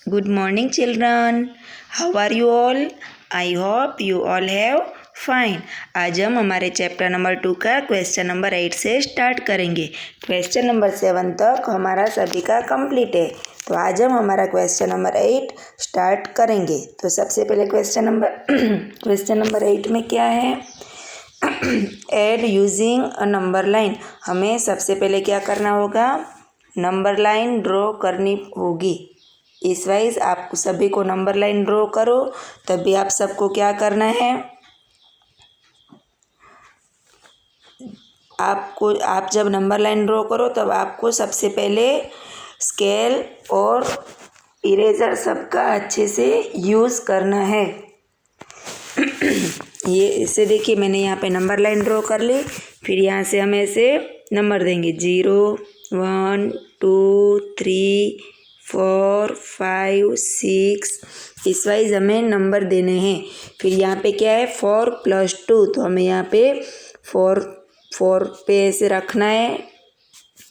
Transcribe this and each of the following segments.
Good morning, children. How are you all? I hope you all have fine. आज हम हमारे chapter number 2 का question number 8 से start करेंगे। क्वेश्चन नंबर 7 तक हमारा सभी का कंप्लीट है। तो आज हम हमारा क्वेश्चन नंबर 8 स्टार्ट करेंगे। तो सबसे पहले क्वेश्चन नंबर 8 में क्या है? Add using a number line. हमें सबसे पहले क्या करना होगा? नंबर लाइन ड्रॉ करनी होगी। इस वाइज आप सभी को नंबर लाइन ड्रॉ करो, तभी आप सबको क्या करना है, आप जब नंबर लाइन ड्रॉ करो तब आपको सबसे पहले स्केल और इरेजर सबका अच्छे से यूज़ करना है। ये इसे देखिए, मैंने यहाँ पे नंबर लाइन ड्रॉ कर ली। फिर यहाँ से हम ऐसे नंबर देंगे 0 1 2 3 4 5 6, इस वाइज हमें नंबर देने हैं। फिर यहाँ पे क्या है 4 + 2, तो हमें यहाँ पे 4 पे ऐसे रखना है,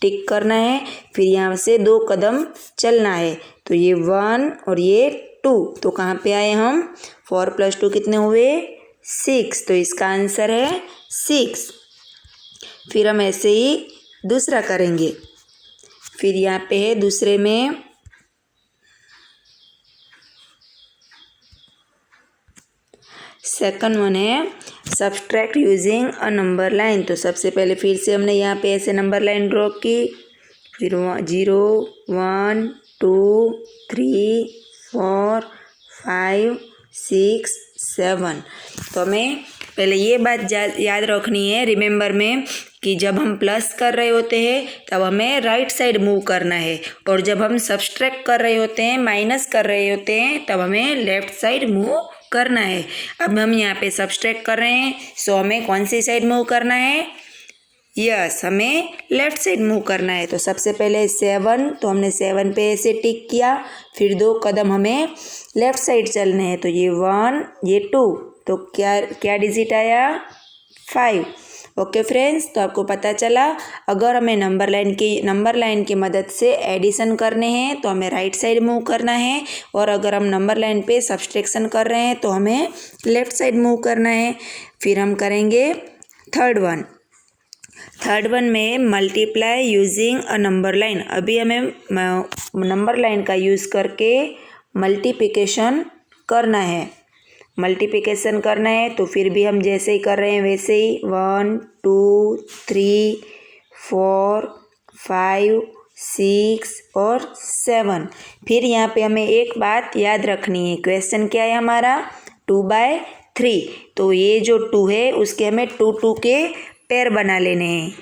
टिक करना है। फिर यहाँ से 2 कदम चलना है। तो ये 1 और ये 2, तो कहाँ पे आए हम? 4 + 2 कितने हुए? 6, तो इसका आंसर है 6। फिर हम ऐसे ही दूसरा करेंगे। फिर यहाँ पे है दूसरे में सेकंड वन है subtract using a number line. तो सबसे पहले फिर से हमने यहाँ पे ऐसे नंबर लाइन ड्रॉ की। फिर 0 1 2 3 4 5 6 7। तो हमें पहले ये बात याद रखनी है, रिमेंबर में, कि जब हम प्लस कर रहे होते हैं तब हमें राइट साइड मूव करना है, और जब हम सब्सट्रैक्ट कर रहे होते हैं, माइनस कर रहे होते हैं, तब हमें लेफ्ट साइड मूव करना है। अब हम यहाँ पे सब्सट्रैक्ट कर रहे हैं, सो हमें कौन सी साइड मूव करना है? यस, हमें लेफ्ट साइड मूव करना है। तो सबसे पहले 7, तो हमने 7 पे ऐसे टिक किया। फिर 2 कदम हमें लेफ्ट साइड चलने हैं। तो ये 1 ये 2, तो क्या डिजिट आया? 5। ओके फ्रेंड्स, तो आपको पता चला, अगर हमें नंबर लाइन की मदद से एडिशन करने हैं तो हमें राइट साइड मूव करना है, और अगर हम नंबर लाइन पे सब्सट्रैक्शन कर रहे हैं तो हमें लेफ्ट साइड मूव करना है। फिर हम करेंगे थर्ड वन में multiply using a number line. अभी हमें नंबर लाइन का यूज़ करके मल्टीप्लिकेशन करना है। तो फिर भी हम जैसे ही कर रहे हैं वैसे ही 1 2 3 4 5 6 और 7। फिर यहाँ पे हमें एक बात याद रखनी है। क्वेश्चन क्या है हमारा? 2/3। तो ये जो 2 है उसके हमें 2 के पेयर बना लेने हैं।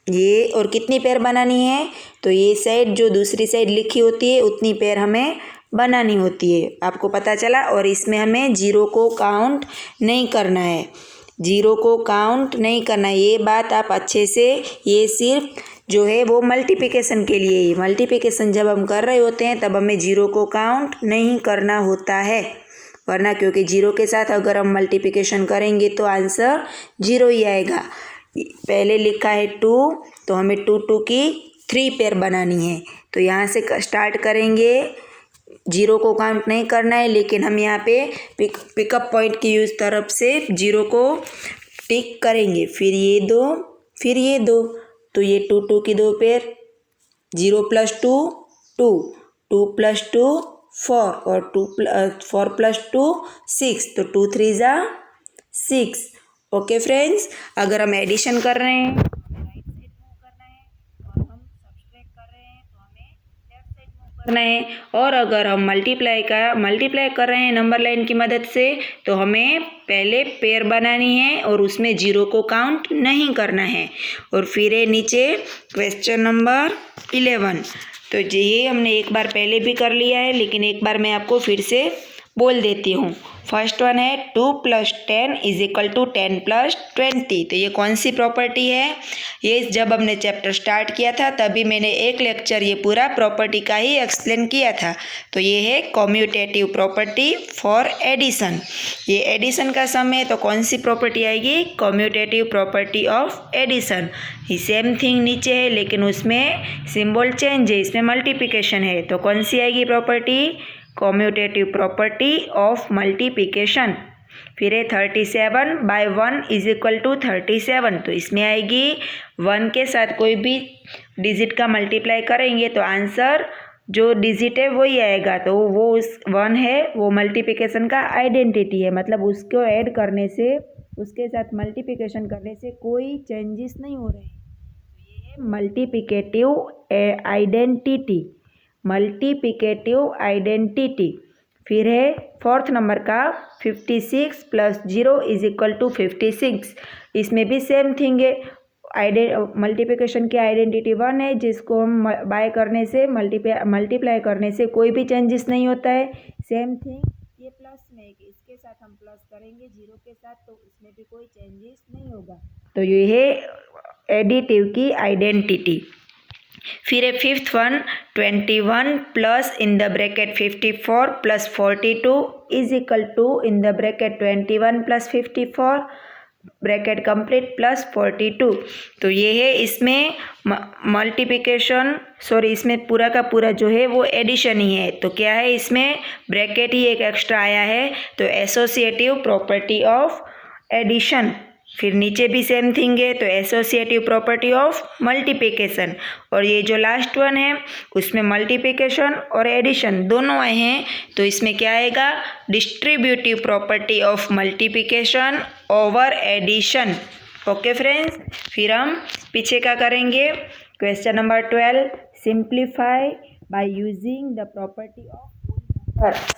ये और कितनी पेयर बनानी है? तो ये साइड जो दूसरी साइड लिखी होती है उतनी पेयर हमें बनानी होती है। आपको पता चला। और इसमें हमें 0 को काउंट नहीं करना है। ये बात आप अच्छे से, ये सिर्फ जो है वो मल्टीप्लिकेशन के लिए ही। मल्टीप्लिकेशन जब हम कर रहे होते हैं तब हमें 0 को काउंट नहीं करना होता है, वरना क्योंकि 0 के साथ अगर हम मल्टीप्लिकेशन करेंगे तो आंसर 0 ही आएगा। पहले लिखा है 2, तो हमें 2 की 3 पेयर बनानी है। तो यहाँ से स्टार्ट करेंगे। 0 को काउंट नहीं करना है, लेकिन हम यहाँ पे पिकअप पॉइंट की यूज तरफ से 0 को टिक करेंगे। फिर ये 2, तो ये 2 की 2 पेयर, 0 + 2 2, 2 + 2 4, और 4 + 2 6, तो 2 3 ज़ा 6। ओके फ्रेंड्स, अगर हम एडिशन कर रहे हैं तो हमें राइट साइड मूव करना है, और हम सब्सट्रैक्ट कर रहे हैं तो हमें लेफ्ट साइड मूव करना है। और अगर हम मल्टीप्लाई कर रहे हैं नंबर लाइन की मदद से, तो हमें पहले पेयर बनानी है और उसमें 0 को काउंट नहीं करना है। और फिर है नीचे क्वेश्चन नंबर 11। तो ये हमने एक बार पहले भी कर लिया है, लेकिन एक बार मैं आपको फिर से बोल देती हूँ। फर्स्ट वन है 2 + 10 = 10 + 20। तो ये कौन सी प्रॉपर्टी है? ये जब हमने चैप्टर स्टार्ट किया था तभी मैंने एक लेक्चर ये पूरा प्रॉपर्टी का ही एक्सप्लेन किया था। तो ये है कम्यूटेटिव प्रॉपर्टी फॉर एडिशन। ये एडिशन का सम है तो कौन सी प्रॉपर्टी आएगी? Commutative property of addition. ये सेम थिंग नीचे है लेकिन उसमें सिंबल चेंज है, इसमें मल्टीप्लिकेशन है। तो कौन सी आएगी property? Commutative property of multiplication. फिर है 37/1 = 37। तो इसमें आएगी 1 के साथ कोई भी डिजिट का मल्टीप्लाई करेंगे तो आंसर जो डिजिट है वही आएगा। तो वो उस 1 है वो मल्टीप्लिकेशन का आइडेंटिटी है, मतलब उसको ऐड करने से, उसके साथ मल्टीप्लिकेशन करने से कोई चेंजेस नहीं हो रहे हैं। तो ये है मल्टीप्लिकेटिव आइडेंटिटी, मल्टीप्लिकेटिव आइडेंटिटी। फिर है फोर्थ नंबर का 56 + 0 = 56। इसमें भी सेम थिंग है, मल्टीप्लिकेशन की आइडेंटिटी 1 है जिसको हम बाय करने से मल्टीप्लाई करने से कोई भी चेंजेस नहीं होता है। सेम थिंग ये प्लस में है कि इसके साथ हम प्लस करेंगे 0 के साथ तो इसमें भी कोई चेंजेस नहीं होगा। तो ये है एडिटिव की आइडेंटिटी। फिर है फिफ्थ वन 21 + (54 + 42) = 21 + 54 ब्रैकेट कंप्लीट +42। तो ये है इसमें मल्टीप्लिकेशन, सॉरी इसमें पूरा का पूरा जो है वो एडिशन ही है। तो क्या है इसमें ब्रैकेट ही एक एक्स्ट्रा आया है, तो एसोसिएटिव प्रॉपर्टी ऑफ एडिशन। फिर नीचे भी सेम थिंग है, तो एसोसिएटिव प्रॉपर्टी ऑफ मल्टीप्लिकेशन। और ये जो लास्ट वन है उसमें मल्टीप्लिकेशन और एडिशन दोनों आए हैं, तो इसमें क्या आएगा? Distributive property of multiplication over addition. Okay friends, फिर हम पीछे का करेंगे। Question number 12, simplify by using the property of.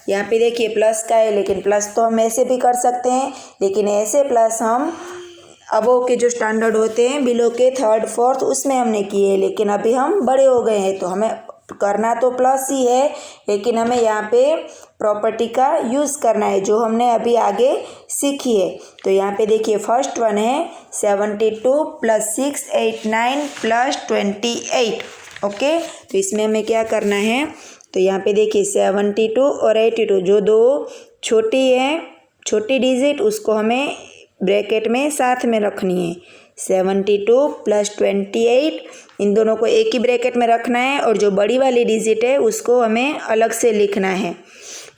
यहाँ पे देखिए प्लस का है, लेकिन प्लस तो हम ऐसे भी कर सकते हैं, लेकिन ऐसे प्लस हम अबोव के जो स्टैंडर्ड होते हैं बिलो के 3rd 4th उसमें हमने किए, लेकिन अभी हम बड़े हो गए हैं तो हमें करना तो प्लस ही है, लेकिन हमें यहाँ पे प्रॉपर्टी का यूज़ करना है जो हमने अभी आगे सीखी है। तो यहाँ पे देखिए फर्स्ट वन है 72 + 689 + 28। ओके, तो इसमें हमें क्या करना है? तो यहाँ पे देखिए 72 और 82 जो दो छोटी है, छोटी डिजिट, उसको हमें ब्रैकेट में साथ में रखनी है। 72 + 28 इन दोनों को एक ही ब्रैकेट में रखना है, और जो बड़ी वाली डिजिट है उसको हमें अलग से लिखना है।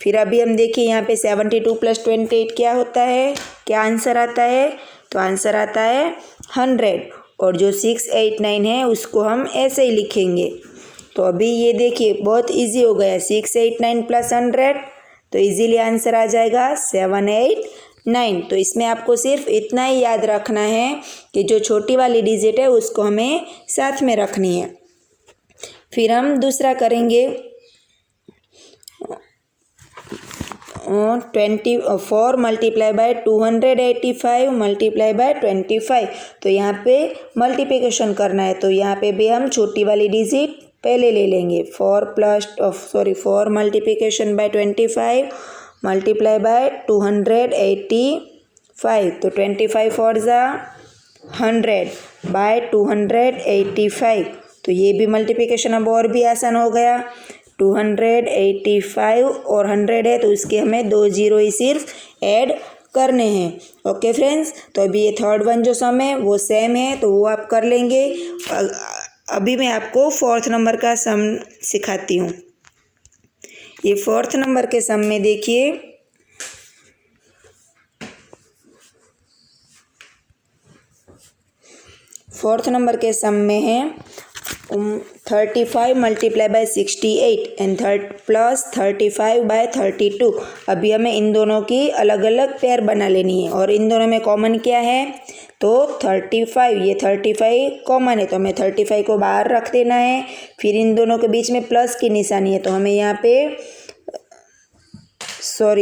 फिर अभी हम देखिए यहाँ पे 72 + 28 क्या होता है, क्या आंसर आता है? तो आंसर आता है 100। और जो 689 है उसको हम ऐसे ही लिखेंगे। तो अभी ये देखिए बहुत इजी हो गया, 689 + 100, तो इजीली आंसर आ जाएगा 789। तो इसमें आपको सिर्फ इतना ही याद रखना है कि जो छोटी वाली डिजिट है उसको हमें साथ में रखनी है। फिर हम दूसरा करेंगे 24 × 285 × 25। तो यहाँ पे मल्टीप्लिकेशन करना है, तो यहाँ पे भी हम छोटी वाली डिजिट पहले ले लेंगे। 4 मल्टीप्लिकेशन बाय 25 मल्टीप्लाई बाय 285। तो 25 4 100 बाय 285। तो ये भी मल्टीप्लिकेशन अब और भी आसान हो गया। 285 और 100 है तो इसके हमें 2 0 ही सिर्फ ऐड करने हैं। ओके फ्रेंड्स, तो अभी ये 3rd वन जो सम है वो सेम है, तो वो आप कर लेंगे। अभी मैं आपको 4th नंबर का सम सिखाती हूँ। ये 4th नंबर के सम में देखिए फोर्थ नंबर के सम में है 35 × 68 एंड प्लस 35 / 32। अभी हमें इन दोनों की अलग अलग पेयर बना लेनी है, और इन दोनों में कॉमन क्या है? तो 35, ये 35 कॉमन है तो हमें 35 को बाहर रख देना है। फिर इन दोनों के बीच में प्लस की निशानी है, तो हमें यहाँ पे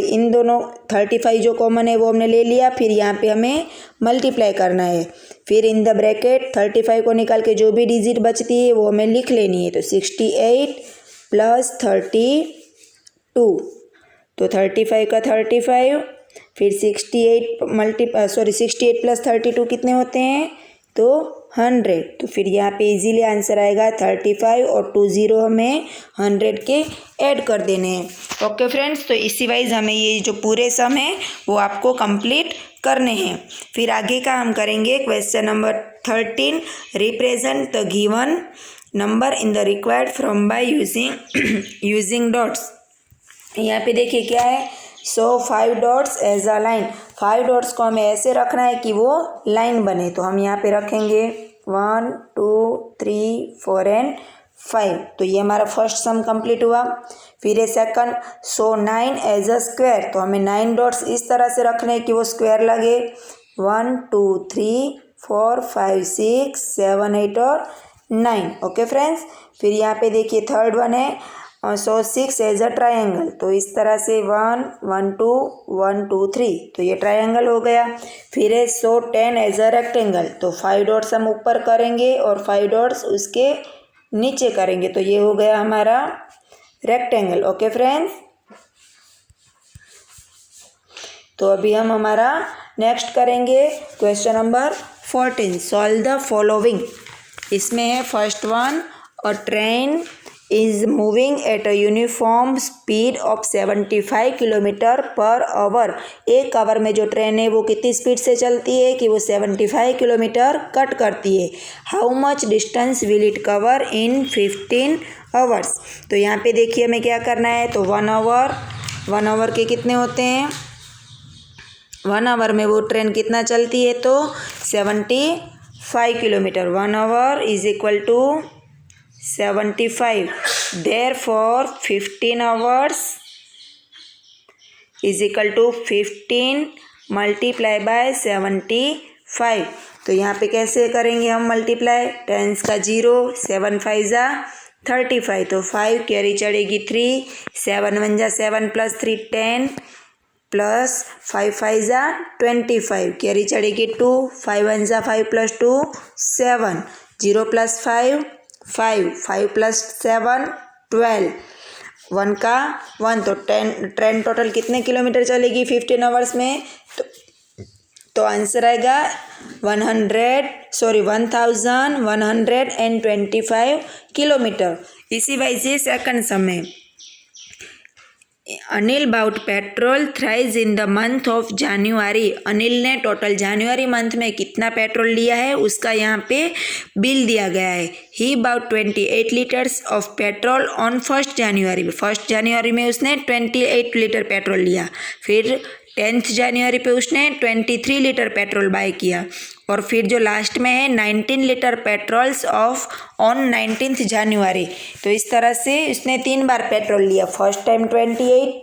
इन दोनों 35 जो कॉमन है वो हमने ले लिया। फिर यहाँ पे हमें मल्टीप्लाई करना है। फिर इन द ब्रैकेट 35 को निकाल के जो भी डिजिट बचती है वो हमें लिख लेनी है। तो 68 + 32। तो 35 का 35, फिर 68 प्लस 32 कितने होते हैं, तो 100। तो फिर यहाँ पे इजीली आंसर आएगा 35 और 20 हमें 100 के ऐड कर देने हैं। ओके फ्रेंड्स, तो इसी वाइज हमें ये जो पूरे सम है वो आपको कंप्लीट करने हैं। फिर आगे का हम करेंगे question number 13, represent the given number in the required from by using dots. यहाँ पे देखिए क्या है, so 5 dots as a line. 5 dots को हमें ऐसे रखना है कि वो लाइन बने। तो हम यहाँ पे रखेंगे 1 2 3 4 एंड 5। तो ये हमारा फर्स्ट सम कंप्लीट हुआ। फिर ये second, so 9 as a square. तो हमें 9 डॉट्स इस तरह से रखने हैं कि वो स्क्वायर लगे। 1 2 3 4 5 6 7 8 और 9। ओके फ्रेंड्स, फिर यहाँ पे देखिए थर्ड वन है, सो 6 एज अ ट्राइंगल। तो इस तरह से 1 1 2 1 2 3, तो ये ट्राइंगल हो गया। फिर है सो 10 एज अ रेक्टेंगल। तो 5 डॉट्स हम ऊपर करेंगे और 5 डॉट्स उसके नीचे करेंगे। तो ये हो गया हमारा रेक्टेंगल। ओके फ्रेंड्स, तो अभी हम हमारा नेक्स्ट करेंगे question number 14, solve the following. इसमें है first one, a train is moving at a uniform speed of 75 kilometre per hour. एक आवर में जो ट्रेन है वो कितनी स्पीड से चलती है कि वो 75 किलोमीटर कट करती है। How much distance will it cover in 15 hours. तो यहाँ पे देखिए हमें क्या करना है, तो 1 आवर के कितने होते हैं, 1 आवर में वो ट्रेन कितना चलती है, तो 75 किलोमीटर। 1 hour is equal to 75, therefore 15 hours is equal to 15 multiply by 75। तो यहाँ पे कैसे करेंगे हम मल्टीप्लाई, 10 का 0, 7 5 जा 35, तो 5 कैरी चढ़ेगी 3, 7 1 जा 7 प्लस 3 10 प्लस 5 5 जा 25, कैरी चढ़ेगी 2, 5 1 जा 5 प्लस 2 7, 0 प्लस 5 5, 5 प्लस 7 12, 1 का 1। तो ट्रेन टोटल कितने किलोमीटर चलेगी 15 आवर्स में, तो आंसर आएगा 1125 किलोमीटर। इसी वजह से सेकंड सम है, Anil bought petrol thrice in the month of January. Anil ने टोटल जनवरी मंथ में कितना पेट्रोल लिया है उसका यहाँ पे बिल दिया गया है। He bought 28 litres of petrol on 1 January. 1 जनवरी में उसने 28 लीटर पेट्रोल लिया। फिर 10 जनवरी पे उसने 23 लीटर पेट्रोल बाय किया। और फिर जो लास्ट में है 19 लीटर पेट्रोल्स ऑफ ऑन 19 जनवरी। तो इस तरह से उसने 3 बार पेट्रोल लिया। फर्स्ट टाइम 28,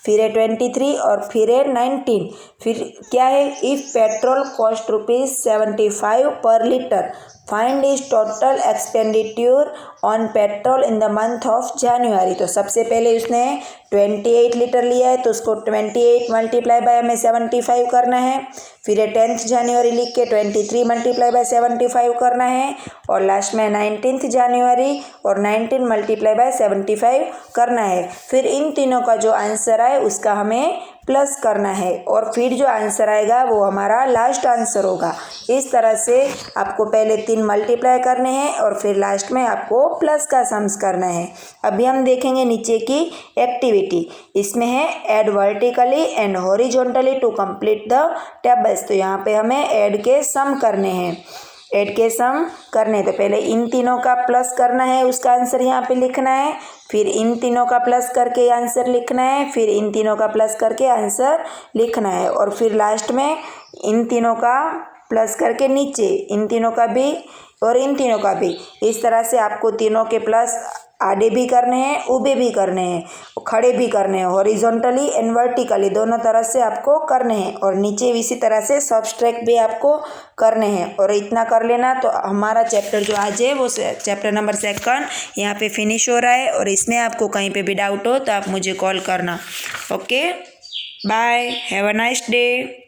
फिर है 23 और फिर है 19। फिर क्या है, if petrol cost ₹75 per litre, find is total expenditure on petrol in the month of January. तो सबसे पहले उसने 28 लीटर लिया है, तो उसको 28 मल्टीप्लाई बाय हमें 75 करना है। फिर 10 जनवरी लिख के 23 मल्टीप्लाई बाय 75 करना है। और लास्ट में 19 जनवरी और 19 मल्टीप्लाई बाय 75 करना है। फिर इन तीनों का जो आंसर आए उसका हमें प्लस करना है और फिर जो आंसर आएगा वो हमारा लास्ट आंसर होगा। इस तरह से आपको पहले 3 मल्टीप्लाई करने हैं और फिर लास्ट में आपको प्लस का सम्स करना है। अभी हम देखेंगे नीचे की एक्टिविटी। इसमें है add vertically and horizontally to complete the tables. तो यहाँ पे हमें ऐड के सम करने हैं। ऐड के सम करने तो पहले इन तीनों का प्लस करना है, उसका आंसर यहाँ पे लिखना है। फिर इन तीनों का प्लस करके आंसर लिखना है। फिर इन तीनों का प्लस करके आंसर लिखना है। और फिर लास्ट में इन तीनों का प्लस करके नीचे इन तीनों का भी और इन तीनों का भी। इस तरह से आपको तीनों के प्लस आड़े भी करने हैं, ऊबे भी करने हैं, खड़े भी करने हैं, हॉरिजॉन्टली एंड वर्टिकली दोनों तरह से आपको करने हैं। और नीचे भी इसी तरह से सब्सट्रैक्ट भी आपको करने हैं। और इतना कर लेना तो हमारा चैप्टर जो आज है वो चैप्टर नंबर 2 यहाँ पे फिनिश हो रहा है। और इसमें आपको कहीं पे भी डाउट हो तो आप मुझे कॉल करना। Okay, bye, have a nice day.